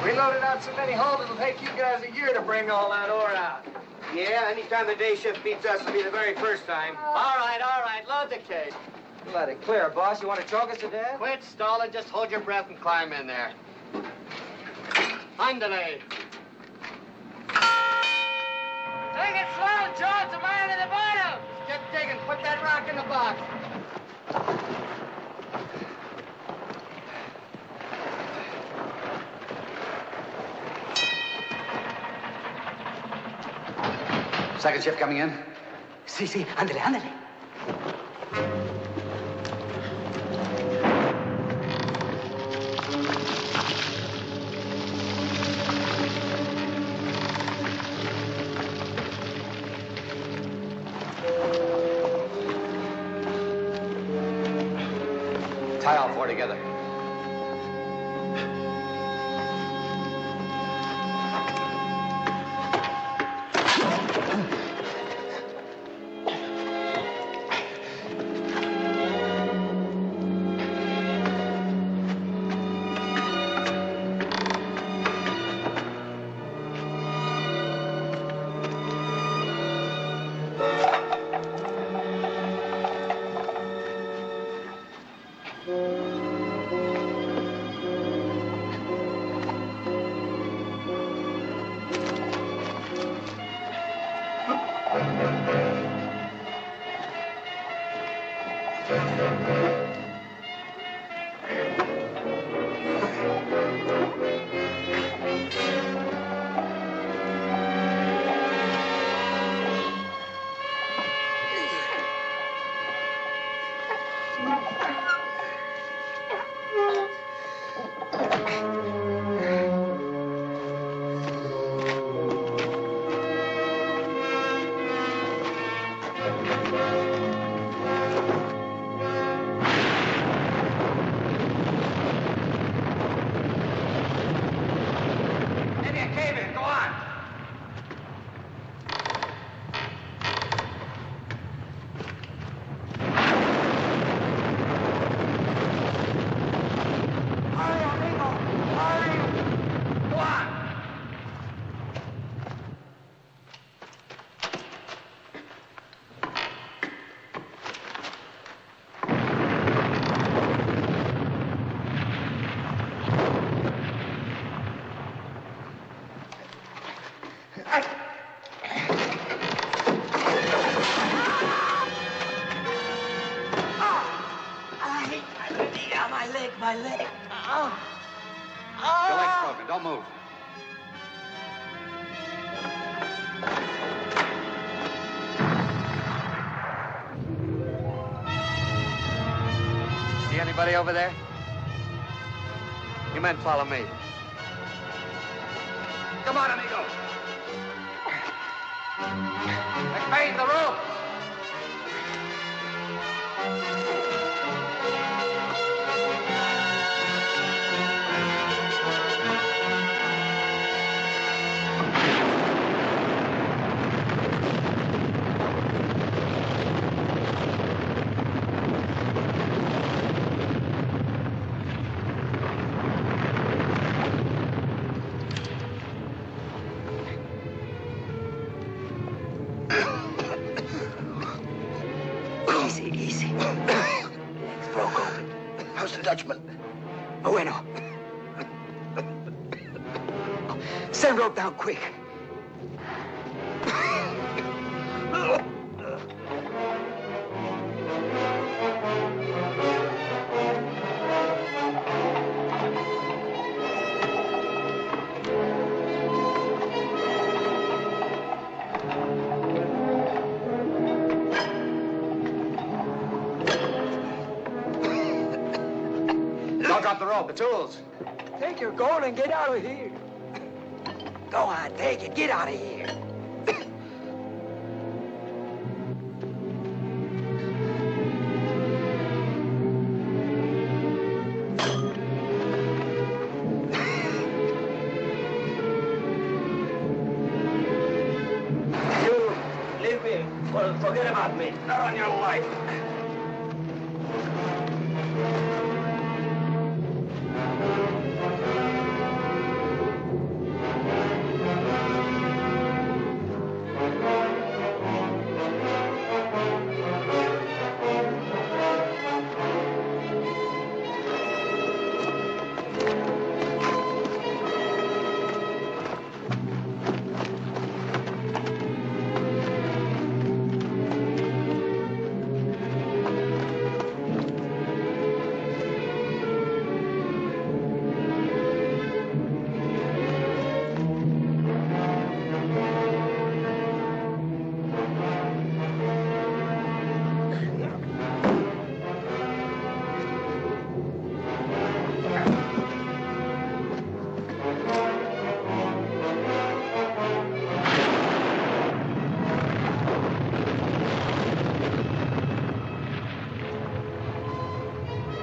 We loaded out so many holes, it'll take you guys a year to bring all that ore out. Yeah, anytime the day shift beats us will be the very first time. All right, load the case. You let it clear, boss. You want to choke us to death? Quit stalling, just hold your breath and climb in there. Underlay. Take it slow, Joe. It's a man at the bottom. Get digging, put that rock in the box. Second shift coming in? Sí, ándale. Tie all 4 together. My leg. Your leg's broken. Don't move. See anybody over there? You men follow me. Come on, amigo. McBain, the rope. Easy. Legs broke open. How's the Dutchman? Bueno. Send rope down quick. Don't drop the rope, the tools. Take your gun and get out of here. Go on, take it. Get out of here. You, leave me. Forget about me. Not on your life.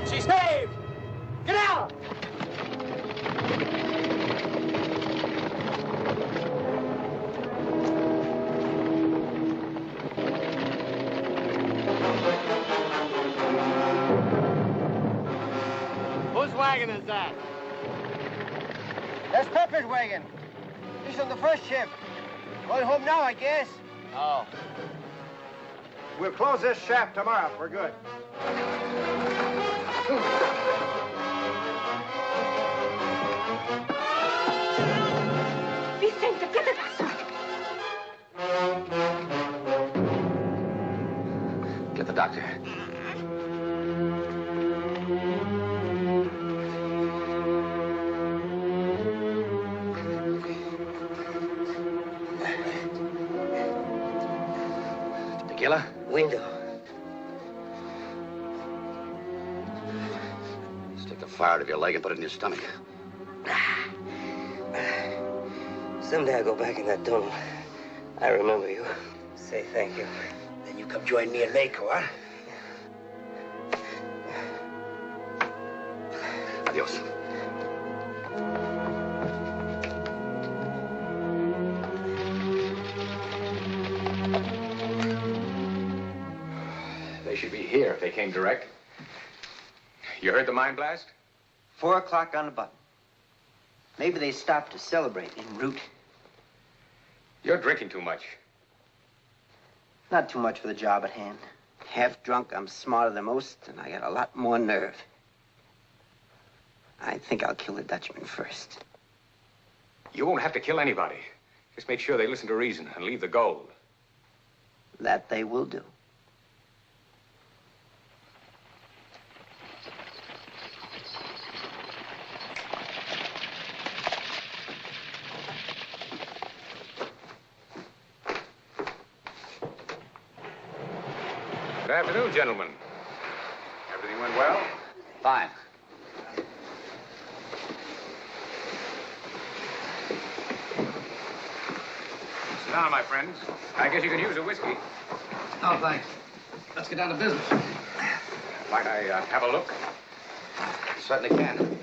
She's saved! Get out! Whose wagon is that? That's Pepper's wagon. He's on the first shift. Going home now, I guess. Oh. We'll close this shaft tomorrow for good. Vicente, ¿qué te pasó? Get the doctor. Tequila? Window. Stick the fire out of your leg and put it in your stomach. Someday I go back in that tunnel. I remember you. Say thank you. Then you come join me in Waco, huh? Adios. They should be here if they came direct. You heard the mine blast? 4 o'clock on the button. Maybe they stopped to celebrate en route. You're drinking too much. Not too much for the job at hand. Half drunk, I'm smarter than most, and I got a lot more nerve. I think I'll kill the Dutchman first. You won't have to kill anybody. Just make sure they listen to reason and leave the gold. That they will do. Good afternoon, gentlemen. Everything went well? Fine. Sit down, my friends. I guess you can use a whiskey. No, thanks. Let's get down to business. Might I have a look? Certainly can.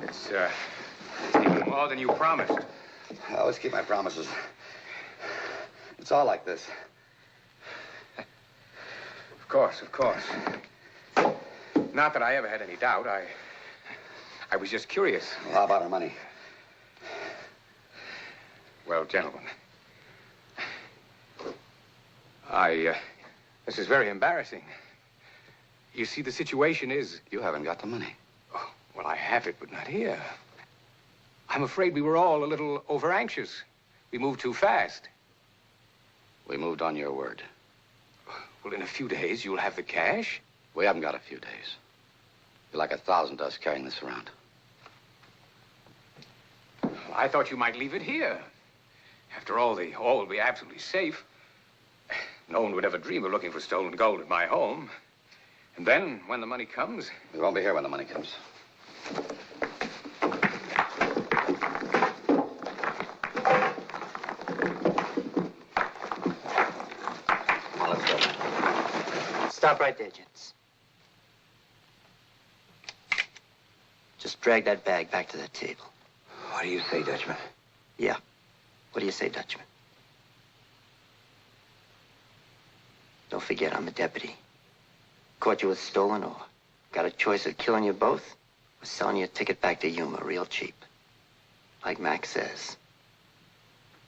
It's even more than you promised. I always keep my promises. It's all like this. Of course, of course. Not that I ever had any doubt. I was just curious. Well, how about our money? Well, gentlemen, this is very embarrassing. You see, the situation is... You haven't got the money. Oh, well, I have it, but not here. I'm afraid we were all a little over-anxious. We moved too fast. We moved on your word. Well, in a few days, you'll have the cash. We haven't got a few days. You're like 1,000 of us carrying this around. Well, I thought you might leave it here. After all, the all will be absolutely safe. No one would ever dream of looking for stolen gold in my home. And then, when the money comes... We won't be here when the money comes. Come on, let's go. Stop right there, gents. Just drag that bag back to that table. What do you say, Dutchman? Yeah. What do you say, Dutchman? Don't forget, I'm a deputy. Caught you with stolen ore. Got a choice of killing you both or selling you a ticket back to Yuma real cheap. Like Mac says.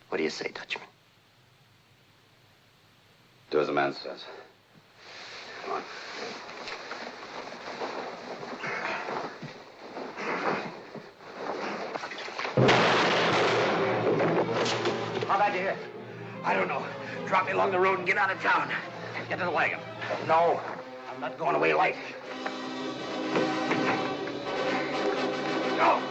What do you say, Dutchman? Do as the man says. Come on. How about you here? I don't know. Drop me along the road and get out of town. Get to the wagon. No, I'm not going away light. No.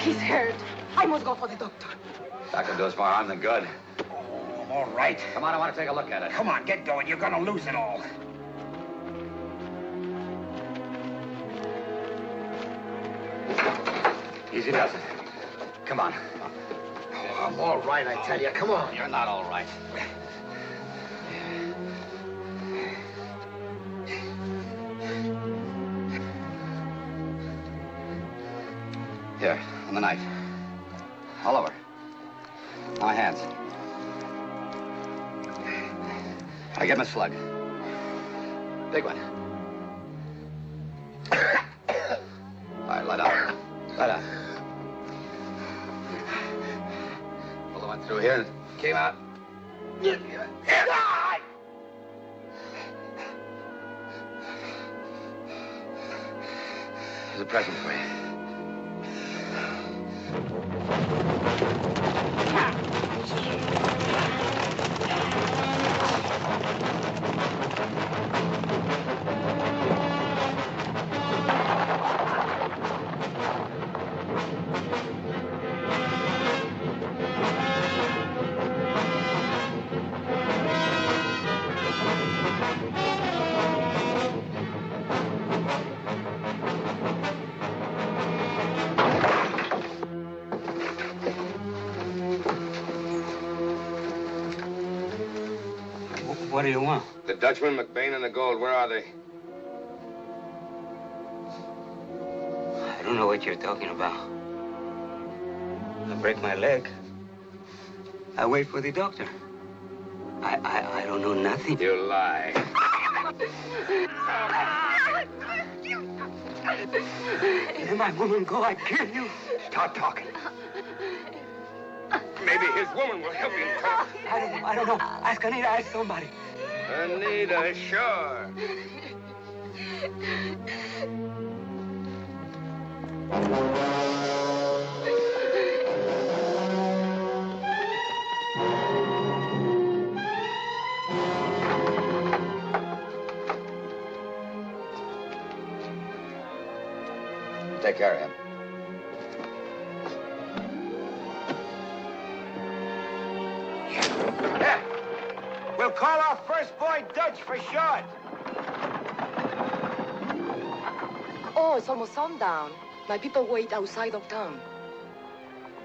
He's hurt. I must go for the doctor. Doctor does more harm than good. I'm all right. Come on, I want to take a look at it. Come on, get going. You're gonna lose it all. Easy does it. Come on. Oh, I'm all right, I tell you. Come on. You're not all right. Here, on the knife. All over. On my hands. I get my slug. Big one. All right, lie down. Lie down. Pull the one through here and it came out. There's a present for you. What do you want? The Dutchman, McBain, and the gold, where are they? I don't know what you're talking about. break my leg, I wait for the doctor. I don't know nothing. You lie. Let my woman go, I kill you. Stop talking. Maybe his woman will help you talk. I don't know. Ask Anita, ask somebody. Anita, sure. Take care of him. Yeah. We'll call our first boy Dutch for short. Oh, it's almost sundown. My people wait outside of town.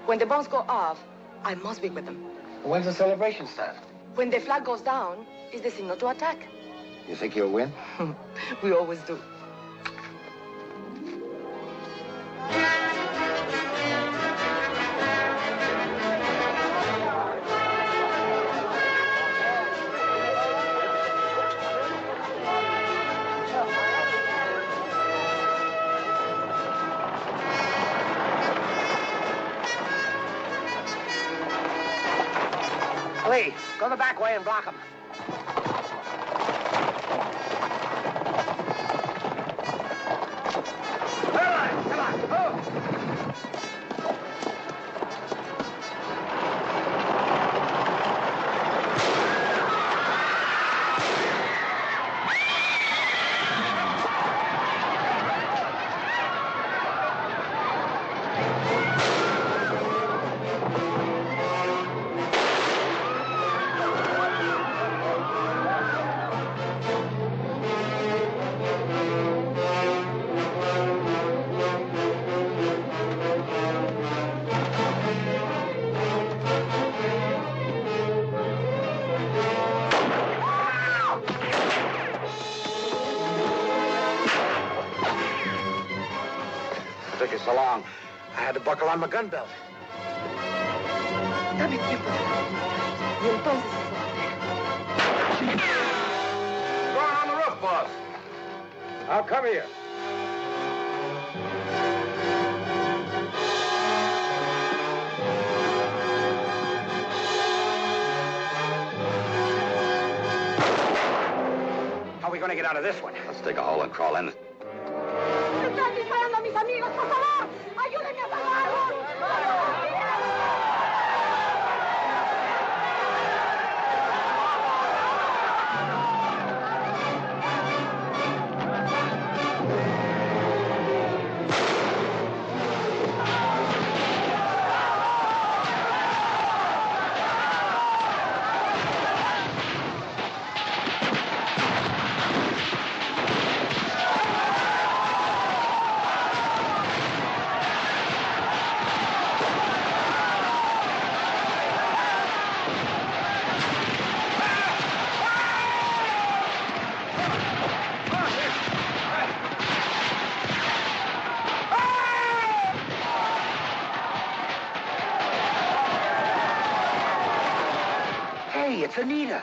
When the bombs go off, I must be with them. When's the celebration start? When the flag goes down, it's the signal to attack. You think you'll win? We always do. Lee, go the back way and block him. Come on, move. Took you so long. I had to buckle on my gun belt. Dame tiempo. Y entonces What's going on the roof, boss? I'll come here. How are we going to get out of this one? Let's dig a hole and crawl in. ¡Están disparando a mis amigos, por favor! ¡Ayúdenme a salvarlos! Hey, it's Anita.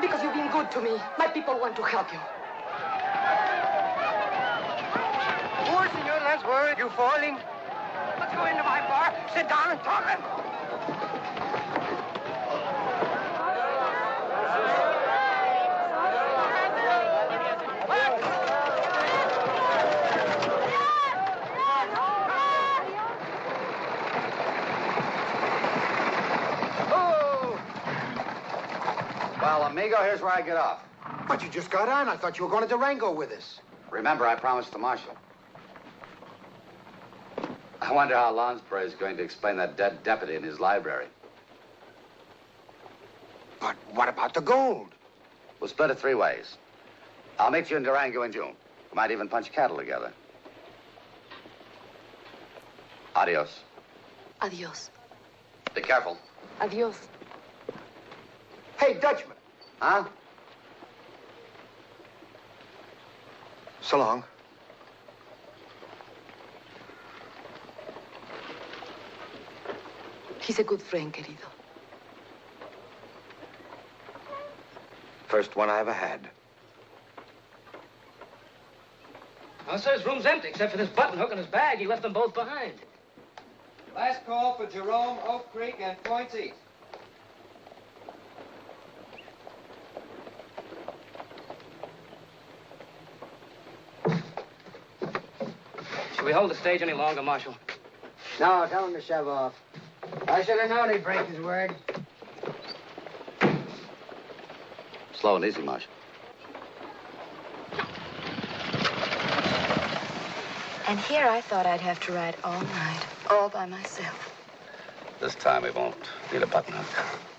because you've been good to me. My people want to help you. Poor senor, let's worry. You falling? Let's go into my bar, sit down and talk. Well, amigo, here's where I get off. But you just got on. I thought you were going to Durango with us. Remember, I promised the marshal. I wonder how Lonsbury is going to explain that dead deputy in his library. But what about the gold? We'll split it 3 ways. I'll meet you in Durango in June. We might even punch cattle together. Adios. Adios. Be careful. Adios. Hey, Dutchman. Huh? So long. He's a good friend, querido. First one I ever had. Oh, sir, his room's empty, except for this button hook and his bag. He left them both behind. Last call for Jerome, Oak Creek, and Points East. Should we hold the stage any longer, Marshal? No, tell him to shove off. I should have known he'd break his word. Slow and easy, Marshal. And here I thought I'd have to ride all night, all by myself. This time we won't need a button hook.